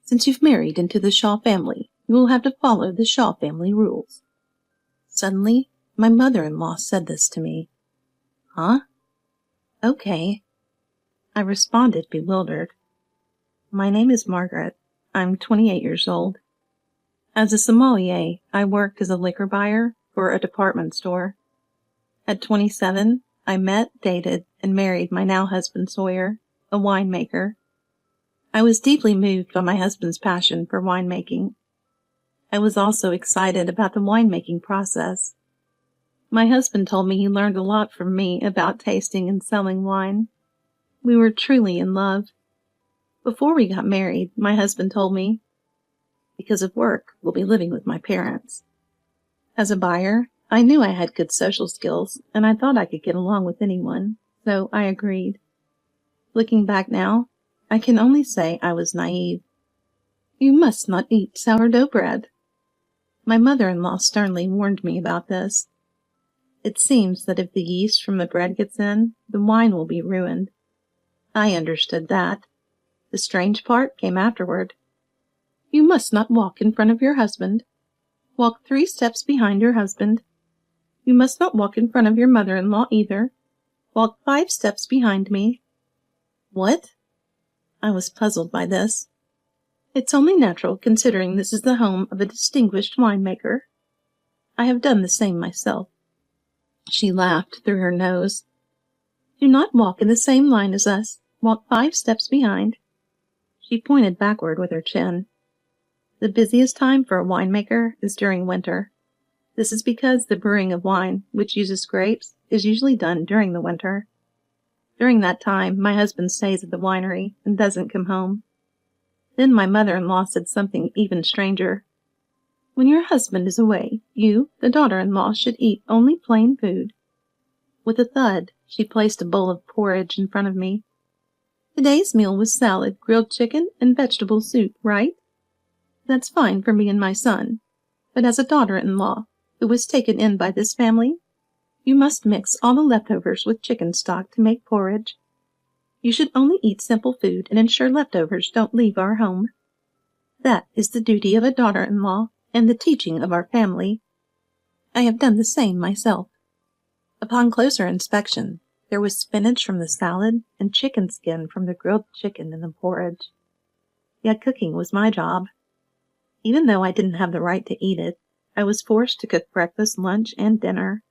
Since you've married into the Shaw family, you will have to follow the Shaw family rules." Suddenly, my mother-in-law said this to me. "Huh? Okay." I responded, bewildered. "My name is Margaret. I'm 28 years old. As a sommelier, I worked as a liquor buyer for a department store. At 27, I met, dated, and married my now husband Sawyer, a winemaker. I was deeply moved by my husband's passion for winemaking. I was also excited about the winemaking process. My husband told me he learned a lot from me about tasting and selling wine. We were truly in love. Before we got married, my husband told me, "Because of work, we'll be living with my parents." As a buyer, I knew I had good social skills, and I thought I could get along with anyone, so I agreed. Looking back now, I can only say I was naive. "You must not eat sourdough bread." My mother-in-law sternly warned me about this. It seems that if the yeast from the bread gets in, the wine will be ruined. I understood that. The strange part came afterward. "You must not walk in front of your husband. Walk 3 steps behind your husband. You must not walk in front of your mother-in-law either. Walk 5 steps behind me." What? I was puzzled by this. "It's only natural, considering this is the home of a distinguished winemaker. I have done the same myself." She laughed through her nose. "Do not walk in the same line as us. Walk 5 steps behind." She pointed backward with her chin. The busiest time for a winemaker is during winter. This is because the brewing of wine, which uses grapes, is usually done during the winter. During that time, my husband stays at the winery and doesn't come home. Then my mother-in-law said something even stranger. "When your husband is away, you, the daughter-in-law, should eat only plain food." With a thud, she placed a bowl of porridge in front of me. "Today's meal was salad, grilled chicken, and vegetable soup, right? That's fine for me and my son. But as a daughter-in-law, who was taken in by this family, you must mix all the leftovers with chicken stock to make porridge. You should only eat simple food and ensure leftovers don't leave our home. That is the duty of a daughter-in-law and the teaching of our family. I have done the same myself." Upon closer inspection, there was spinach from the salad and chicken skin from the grilled chicken in the porridge. Yet cooking was my job. Even though I didn't have the right to eat it, I was forced to cook breakfast, lunch, and dinner.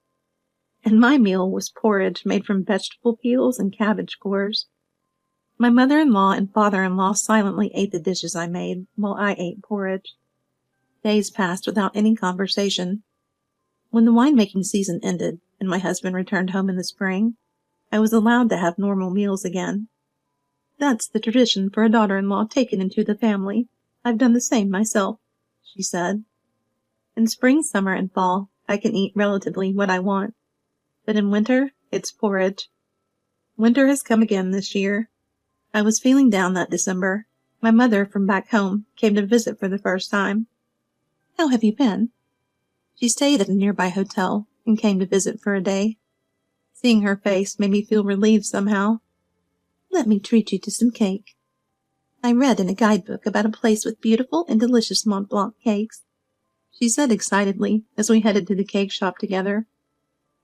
And my meal was porridge made from vegetable peels and cabbage cores. My mother-in-law and father-in-law silently ate the dishes I made, while I ate porridge. Days passed without any conversation. When the winemaking season ended, and my husband returned home in the spring, I was allowed to have normal meals again. "That's the tradition for a daughter-in-law taken into the family. I've done the same myself," she said. In spring, summer, and fall, I can eat relatively what I want. But in winter, it's porridge. Winter has come again this year. I was feeling down that December. My mother from back home came to visit for the first time. "How have you been?" She stayed at a nearby hotel and came to visit for a day. Seeing her face made me feel relieved somehow. "Let me treat you to some cake. I read in a guidebook about a place with beautiful and delicious Mont Blanc cakes," she said excitedly as we headed to the cake shop together.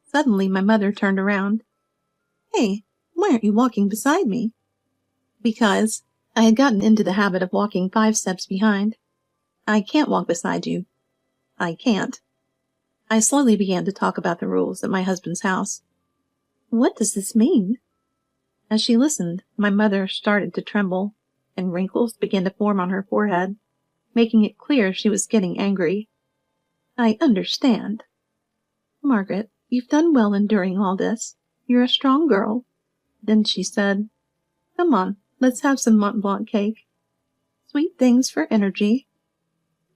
Suddenly my mother turned around. "Hey, why aren't you walking beside me?" "Because I had gotten into the habit of walking 5 steps behind. I can't walk beside you. I can't." I slowly began to talk about the rules at my husband's house. "What does this mean?" As she listened, my mother started to tremble, and wrinkles began to form on her forehead, making it clear she was getting angry. "I understand. Margaret, you've done well enduring all this. You're a strong girl." Then she said, "Come on, let's have some Mont Blanc cake. Sweet things for energy."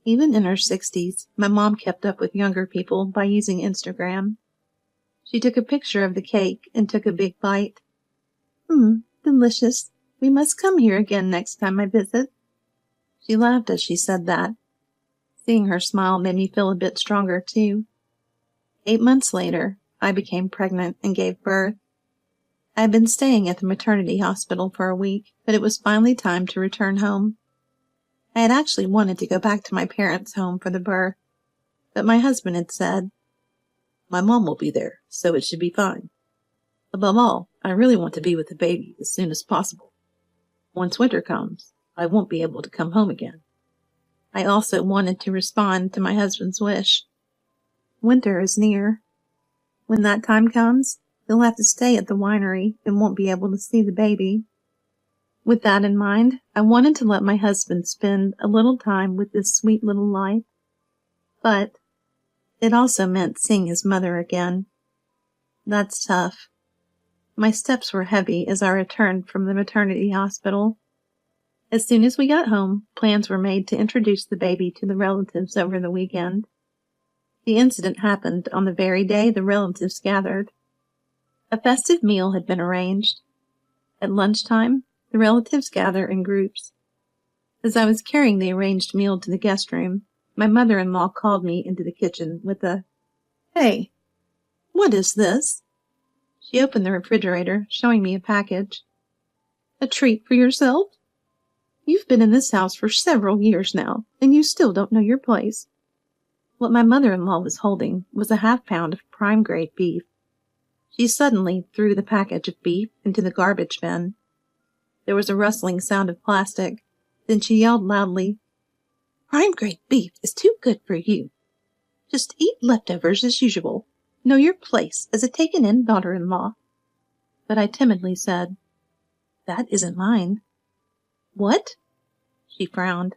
Even in her 60s, my mom kept up with younger people by using Instagram. She took a picture of the cake and took a big bite. Delicious. We must come here again next time I visit." She laughed as she said that. Seeing her smile made me feel a bit stronger, too. 8 months later, I became pregnant and gave birth. I had been staying at the maternity hospital for a week, but it was finally time to return home. I had actually wanted to go back to my parents' home for the birth, but my husband had said, "My mom will be there, so it should be fine. Above all, I really want to be with the baby as soon as possible. Once winter comes, I won't be able to come home again." I also wanted to respond to my husband's wish. Winter is near. When that time comes, you'll have to stay at the winery and won't be able to see the baby. With that in mind, I wanted to let my husband spend a little time with this sweet little life. But it also meant seeing his mother again. That's tough. My steps were heavy as I returned from the maternity hospital. As soon as we got home, plans were made to introduce the baby to the relatives over the weekend. The incident happened on the very day the relatives gathered. A festive meal had been arranged. At lunchtime, the relatives gather in groups. As I was carrying the arranged meal to the guest room, my mother-in-law called me into the kitchen with a, "Hey, what is this?" She opened the refrigerator, showing me a package. "A treat for yourself? You've been in this house for several years now, and you still don't know your place." What my mother-in-law was holding was a half-pound of prime-grade beef. She suddenly threw the package of beef into the garbage bin. There was a rustling sound of plastic. Then she yelled loudly, "Prime-grade beef is too good for you. Just eat leftovers as usual. Know your place as a taken-in daughter-in-law." But I timidly said, "That isn't mine." "What?" She frowned.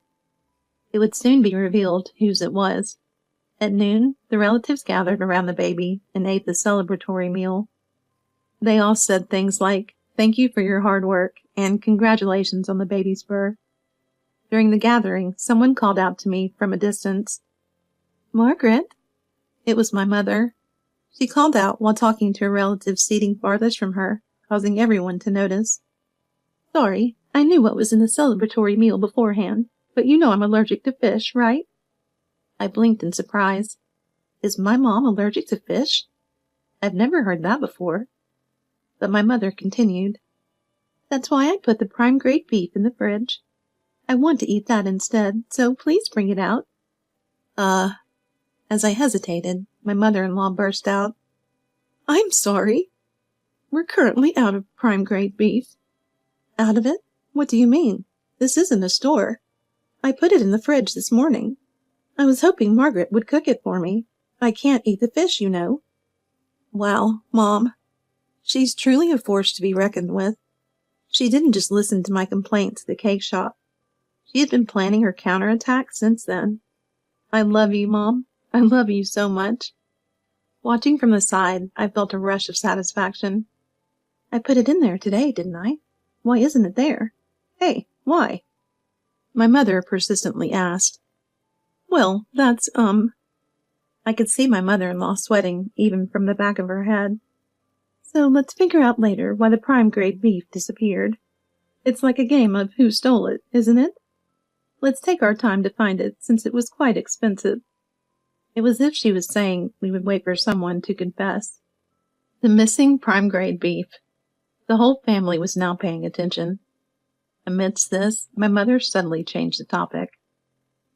It would soon be revealed whose it was. At noon, the relatives gathered around the baby and ate the celebratory meal. They all said things like, "Thank you for your hard work," and "Congratulations on the baby's birth." During the gathering, someone called out to me from a distance, "Margaret?" It was my mother. She called out while talking to a relative seating farthest from her, causing everyone to notice. "Sorry, I knew what was in the celebratory meal beforehand, but you know I'm allergic to fish, right?" I blinked in surprise. Is my mom allergic to fish? I've never heard that before. But my mother continued, "That's why I put the prime-grade beef in the fridge. I want to eat that instead, so please bring it out." As I hesitated, my mother-in-law burst out, "I'm sorry. We're currently out of prime-grade beef." "Out of it? What do you mean? This isn't a store. I put it in the fridge this morning. I was hoping Margaret would cook it for me. I can't eat the fish, you know." Wow, Mom. She's truly a force to be reckoned with. She didn't just listen to my complaints at the cake shop. She had been planning her counterattack since then. I love you, Mom. I love you so much. Watching from the side, I felt a rush of satisfaction. I put it in there today, didn't I? Why isn't it there? Hey, why? My mother persistently asked. "Well, that's, I could see my mother-in-law sweating even from the back of her head. "So let's figure out later why the prime-grade beef disappeared. It's like a game of who stole it, isn't it? Let's take our time to find it, since it was quite expensive." It was as if she was saying we would wait for someone to confess. The missing prime-grade beef. The whole family was now paying attention. Amidst this, my mother suddenly changed the topic.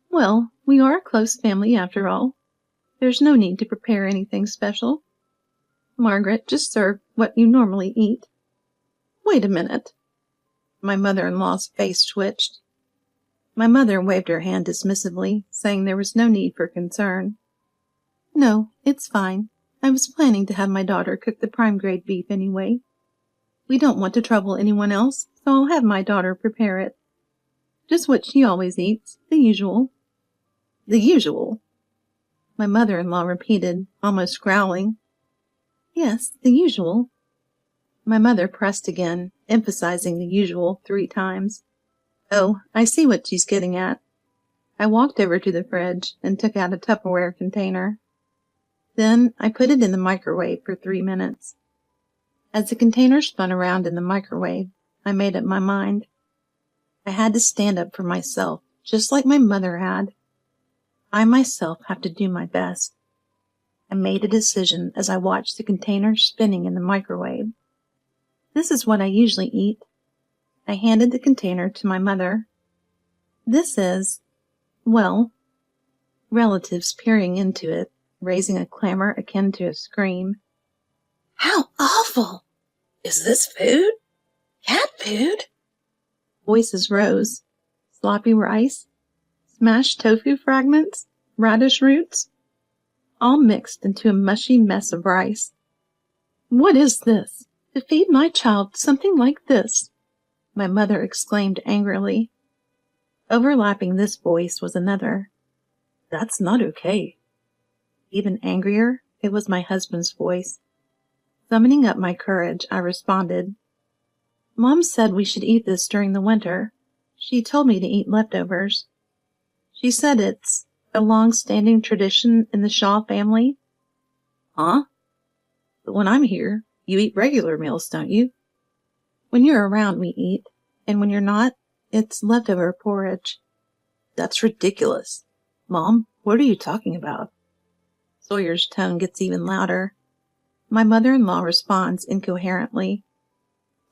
"Well, we are a close family after all. There's no need to prepare anything special. Margaret, just serve what you normally eat." "Wait a minute." My mother-in-law's face twitched. My mother waved her hand dismissively, saying there was no need for concern. "No, it's fine. I was planning to have my daughter cook the prime-grade beef anyway. We don't want to trouble anyone else, so I'll have my daughter prepare it. Just what she always eats, the usual." "The usual?" My mother-in-law repeated, almost growling. "Yes, the usual." My mother pressed again, emphasizing the usual 3 times. Oh, I see what she's getting at. I walked over to the fridge and took out a Tupperware container. Then I put it in the microwave for 3 minutes. As the container spun around in the microwave, I made up my mind. I had to stand up for myself, just like my mother had. I myself have to do my best. I made a decision as I watched the container spinning in the microwave. This is what I usually eat. I handed the container to my mother. This is, well, relatives peering into it, raising a clamor akin to a scream. How awful! Is this food? Cat food? Voices rose. Sloppy rice, smashed tofu fragments, radish roots, all mixed into a mushy mess of rice. What is this? To feed my child something like this? My mother exclaimed angrily. Overlapping this voice was another. That's not okay. Even angrier, it was my husband's voice. Summoning up my courage, I responded. Mom said we should eat this during the winter. She told me to eat leftovers. She said it's a long-standing tradition in the Shaw family. Huh? But when I'm here, you eat regular meals, don't you? When you're around, we eat, and when you're not, it's leftover porridge. That's ridiculous. Mom, what are you talking about? Sawyer's tone gets even louder. My mother-in-law responds incoherently.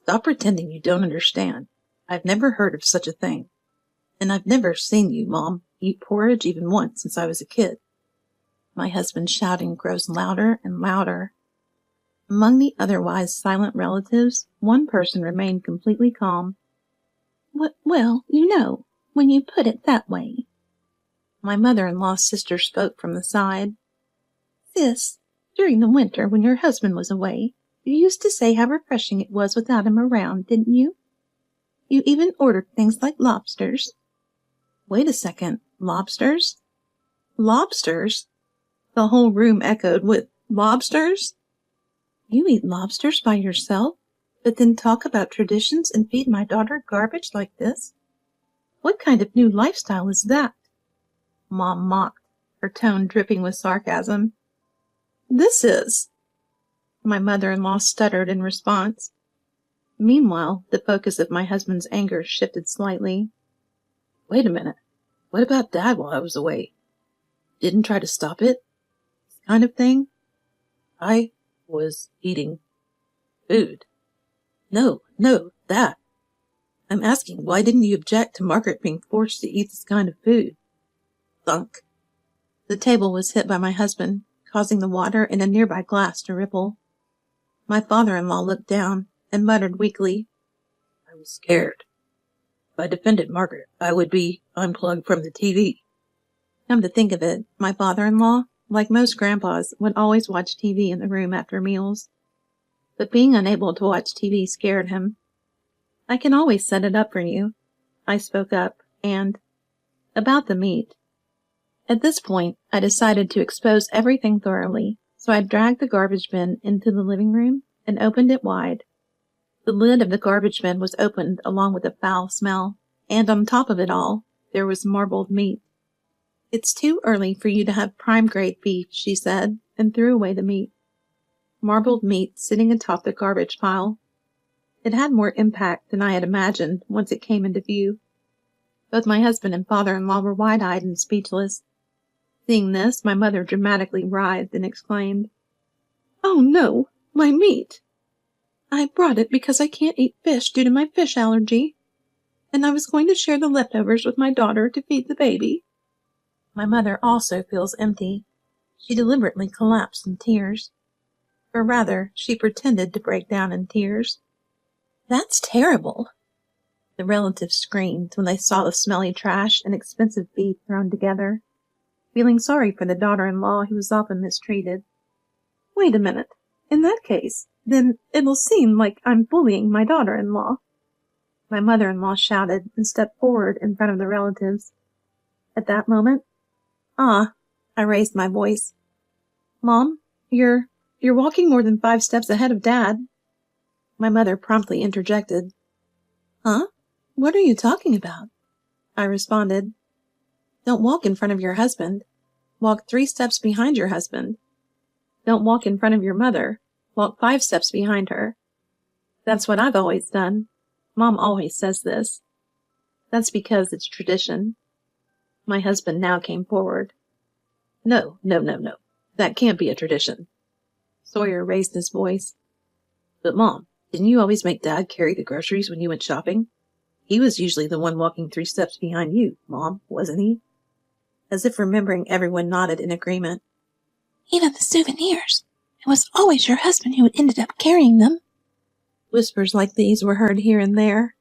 Stop pretending you don't understand. I've never heard of such a thing. And I've never seen you, Mom, eat porridge even once since I was a kid. My husband's shouting grows louder and louder. Among the otherwise silent relatives, one person remained completely calm. Well, when you put it that way. My mother-in-law's sister spoke from the side. Sis, during the winter when your husband was away, you used to say how refreshing it was without him around, didn't you? You even ordered things like lobsters. Wait a second, lobsters? Lobsters? The whole room echoed with lobsters? You eat lobsters by yourself, but then talk about traditions and feed my daughter garbage like this? What kind of new lifestyle is that? Mom mocked, her tone dripping with sarcasm. This is. My mother-in-law stuttered in response. Meanwhile, the focus of my husband's anger shifted slightly. Wait a minute. What about Dad while I was away? Didn't try to stop it? This kind of thing? I was eating food. No, that. I'm asking, why didn't you object to Margaret being forced to eat this kind of food? Thunk. The table was hit by my husband, causing the water in a nearby glass to ripple. My father-in-law looked down and muttered weakly, I was scared. If I defended Margaret, I would be unplugged from the TV. Come to think of it, my father-in-law, like most grandpas, would always watch TV in the room after meals. But being unable to watch TV scared him. I can always set it up for you, I spoke up, and about the meat. At this point, I decided to expose everything thoroughly, so I dragged the garbage bin into the living room and opened it wide. The lid of the garbage bin was opened along with a foul smell, and on top of it all, there was marbled meat. It's too early for you to have prime-grade beef, she said, and threw away the meat. Marbled meat sitting atop the garbage pile. It had more impact than I had imagined once it came into view. Both my husband and father-in-law were wide-eyed and speechless. Seeing this, my mother dramatically writhed and exclaimed, Oh no, my meat! I brought it because I can't eat fish due to my fish allergy, and I was going to share the leftovers with my daughter to feed the baby. My mother also feels empty. She deliberately collapsed in tears. Or rather, she pretended to break down in tears. That's terrible! The relatives screamed when they saw the smelly trash and expensive beef thrown together, feeling sorry for the daughter-in-law who was often mistreated. Wait a minute. In that case, then it'll seem like I'm bullying my daughter-in-law. My mother-in-law shouted and stepped forward in front of the relatives. At that moment, I raised my voice. Mom, you're walking more than 5 steps ahead of Dad. My mother promptly interjected. Huh? What are you talking about? I responded. Don't walk in front of your husband. Walk 3 steps behind your husband. Don't walk in front of your mother. Walk 5 steps behind her. That's what I've always done. Mom always says this. That's because it's tradition. My husband now came forward. No. That can't be a tradition. Sawyer raised his voice. But Mom, didn't you always make Dad carry the groceries when you went shopping? He was usually the one walking 3 steps behind you, Mom, wasn't he? As if remembering, everyone nodded in agreement. Even the souvenirs. It was always your husband who ended up carrying them. Whispers like these were heard here and there.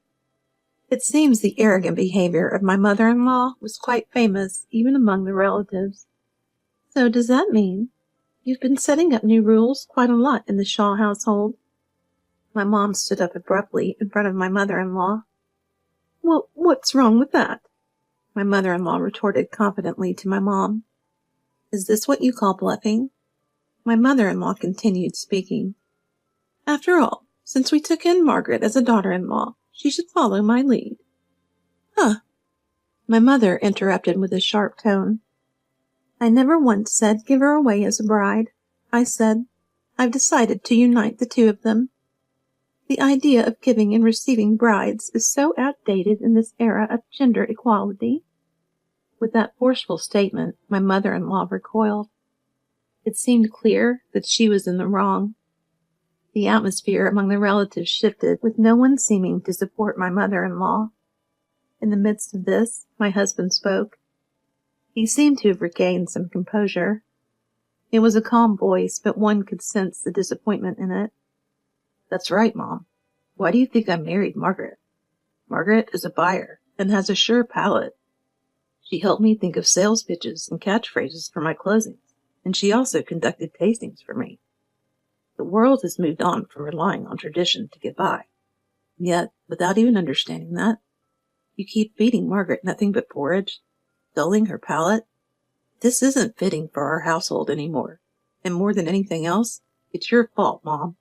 It seems the arrogant behavior of my mother-in-law was quite famous even among the relatives. So does that mean you've been setting up new rules quite a lot in the Shaw household? My mom stood up abruptly in front of my mother-in-law. Well, what's wrong with that? My mother-in-law retorted confidently to my mom. Is this what you call bluffing? My mother-in-law continued speaking. After all, since we took in Margaret as a daughter-in-law, she should follow my lead. Huh. My mother interrupted with a sharp tone. I never once said give her away as a bride. I said, I've decided to unite the two of them. The idea of giving and receiving brides is so outdated in this era of gender equality. With that forceful statement, my mother-in-law recoiled. It seemed clear that she was in the wrong. The atmosphere among the relatives shifted, with no one seeming to support my mother-in-law. In the midst of this, my husband spoke. He seemed to have regained some composure. It was a calm voice, but one could sense the disappointment in it. That's right, Mom. Why do you think I married Margaret? Margaret is a buyer and has a sure palate. She helped me think of sales pitches and catchphrases for my closings, and she also conducted tastings for me. The world has moved on from relying on tradition to get by. And yet, without even understanding that, you keep feeding Margaret nothing but porridge, dulling her palate. This isn't fitting for our household anymore, and more than anything else, it's your fault, Mom.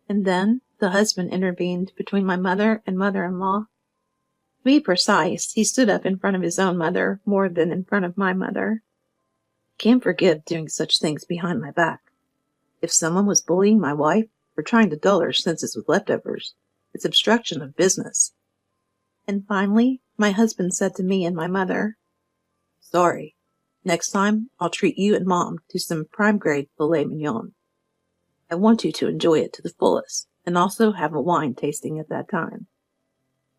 And then the husband intervened between my mother and mother-in-law. To be precise, he stood up in front of his own mother more than in front of my mother. I can't forgive doing such things behind my back. If someone was bullying my wife or trying to dull her senses with leftovers, it's obstruction of business. And finally, my husband said to me and my mother, Sorry, next time I'll treat you and Mom to some prime-grade filet mignon. I want you to enjoy it to the fullest, and also have a wine tasting at that time.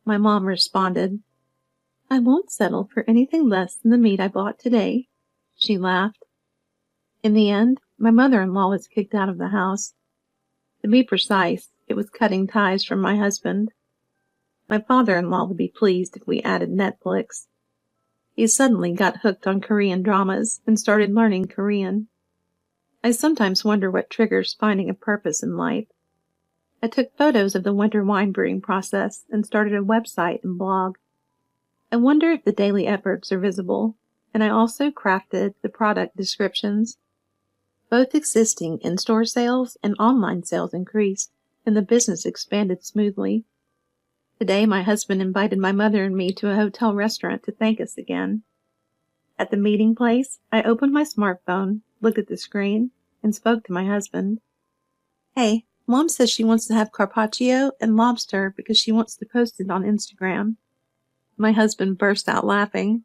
My mom responded, I won't settle for anything less than the meat I bought today. She laughed. In the end, my mother-in-law was kicked out of the house. To be precise, it was cutting ties from my husband. My father-in-law would be pleased if we added Netflix. He suddenly got hooked on Korean dramas and started learning Korean. I sometimes wonder what triggers finding a purpose in life. I took photos of the winter wine brewing process and started a website and blog. I wonder if the daily efforts are visible, and I also crafted the product descriptions. Both existing in-store sales and online sales increased, and the business expanded smoothly. Today, my husband invited my mother and me to a hotel restaurant to thank us again. At the meeting place, I opened my smartphone, looked at the screen, and spoke to my husband. Hey, Mom says she wants to have carpaccio and lobster because she wants to post it on Instagram. My husband burst out laughing.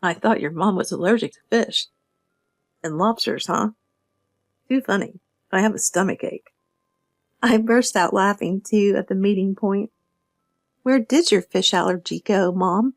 I thought your mom was allergic to fish. And lobsters, huh? Too funny. I have a stomach ache. I burst out laughing, too, at the meeting point. Where did your fish allergy go, Mom?